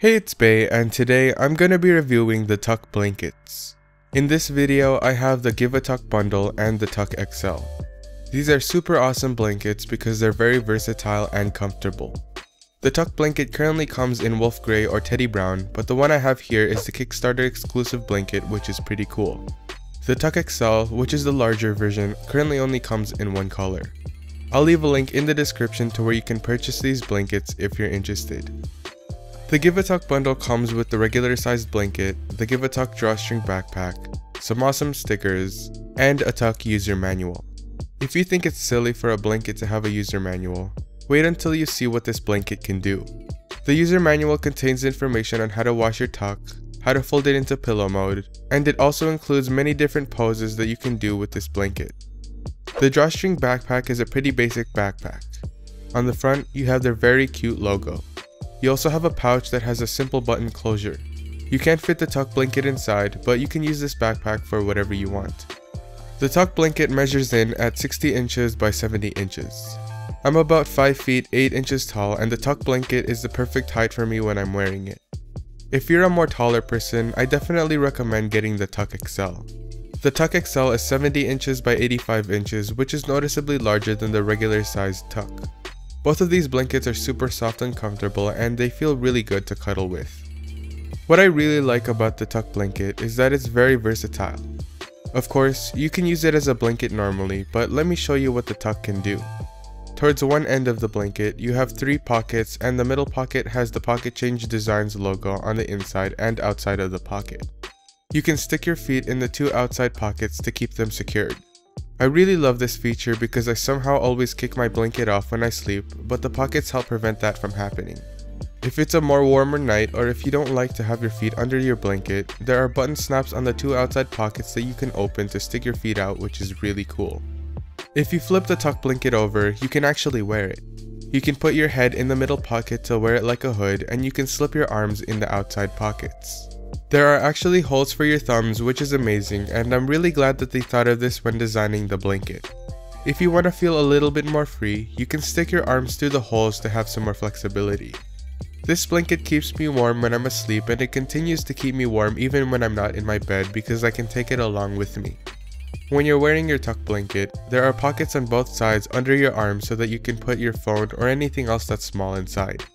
Hey, it's Bay, and today I'm gonna be reviewing the Tuck blankets. In this video, I have the Give a Tuck bundle and the Tuck XL. These are super awesome blankets because they're very versatile and comfortable. The Tuck blanket currently comes in wolf grey or teddy brown, but the one I have here is the Kickstarter exclusive blanket, which is pretty cool. The Tuck XL, which is the larger version, currently only comes in one color. I'll leave a link in the description to where you can purchase these blankets if you're interested. The Give a Tuck bundle comes with the regular sized blanket, the Give a Tuck drawstring backpack, some awesome stickers, and a Tuck user manual. If you think it's silly for a blanket to have a user manual, wait until you see what this blanket can do. The user manual contains information on how to wash your Tuck, how to fold it into pillow mode, and it also includes many different poses that you can do with this blanket. The drawstring backpack is a pretty basic backpack. On the front, you have their very cute logo. You also have a pouch that has a simple button closure. You can't fit the Tuck blanket inside, but you can use this backpack for whatever you want. The Tuck blanket measures in at 60 inches by 70 inches. I'm about 5 feet 8 inches tall, and the Tuck blanket is the perfect height for me when I'm wearing it. If you're a more taller person, I definitely recommend getting the Tuck XL. The Tuck XL is 70 inches by 85 inches, which is noticeably larger than the regular sized Tuck. Both of these blankets are super soft and comfortable, and they feel really good to cuddle with. What I really like about the Tuck blanket is that it's very versatile. Of course, you can use it as a blanket normally, but let me show you what the Tuck can do. Towards one end of the blanket, you have 3 pockets, and the middle pocket has the Pocket Change Designs logo on the inside and outside of the pocket. You can stick your feet in the 2 outside pockets to keep them secured. I really love this feature because I somehow always kick my blanket off when I sleep, but the pockets help prevent that from happening. If it's a more warmer night, or if you don't like to have your feet under your blanket, there are button snaps on the 2 outside pockets that you can open to stick your feet out, which is really cool. If you flip the Tuck blanket over, you can actually wear it. You can put your head in the middle pocket to wear it like a hood, and you can slip your arms in the outside pockets. There are actually holes for your thumbs, which is amazing, and I'm really glad that they thought of this when designing the blanket. If you want to feel a little bit more free, you can stick your arms through the holes to have some more flexibility. This blanket keeps me warm when I'm asleep, and it continues to keep me warm even when I'm not in my bed because I can take it along with me. When you're wearing your Tuck blanket, there are pockets on both sides under your arms so that you can put your phone or anything else that's small inside.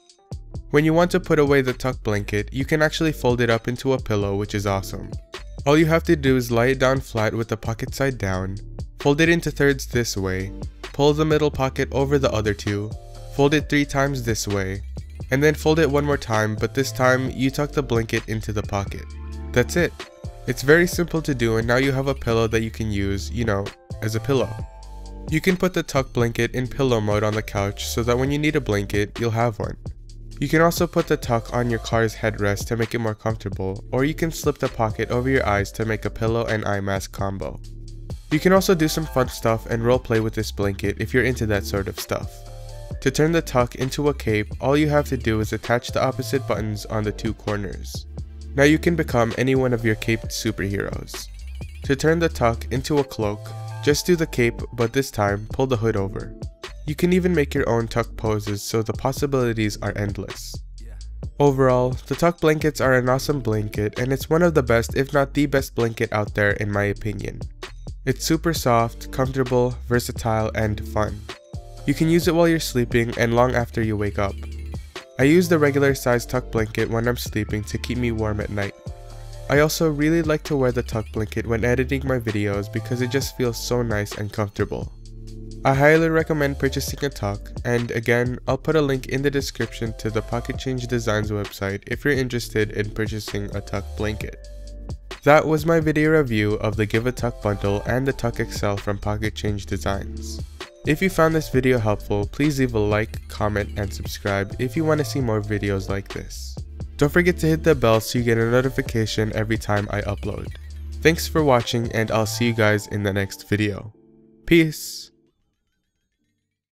When you want to put away the Tuck blanket, you can actually fold it up into a pillow, which is awesome. All you have to do is lie it down flat with the pocket side down, fold it into thirds this way, pull the middle pocket over the other 2, fold it 3 times this way, and then fold it one more time, but this time you tuck the blanket into the pocket. That's it. It's very simple to do, and now you have a pillow that you can use, as a pillow. You can put the Tuck blanket in pillow mode on the couch so that when you need a blanket, you'll have one. You can also put the Tuck on your car's headrest to make it more comfortable, or you can slip the pocket over your eyes to make a pillow and eye mask combo. You can also do some fun stuff and roleplay with this blanket if you're into that sort of stuff. To turn the Tuck into a cape, all you have to do is attach the opposite buttons on the 2 corners. Now you can become any one of your caped superheroes. To turn the Tuck into a cloak, just do the cape, but this time pull the hood over. You can even make your own Tuck poses, so the possibilities are endless. Overall, the Tuck blankets are an awesome blanket, and it's one of the best, if not the best blanket out there in my opinion. It's super soft, comfortable, versatile, and fun. You can use it while you're sleeping and long after you wake up. I use the regular size Tuck blanket when I'm sleeping to keep me warm at night. I also really like to wear the Tuck blanket when editing my videos because it just feels so nice and comfortable. I highly recommend purchasing a Tuck, and again, I'll put a link in the description to the Pocket Change Designs website if you're interested in purchasing a Tuck blanket. That was my video review of the Give a Tuck bundle and the Tuck XL from Pocket Change Designs. If you found this video helpful, please leave a like, comment, and subscribe if you want to see more videos like this. Don't forget to hit the bell so you get a notification every time I upload. Thanks for watching, and I'll see you guys in the next video. Peace!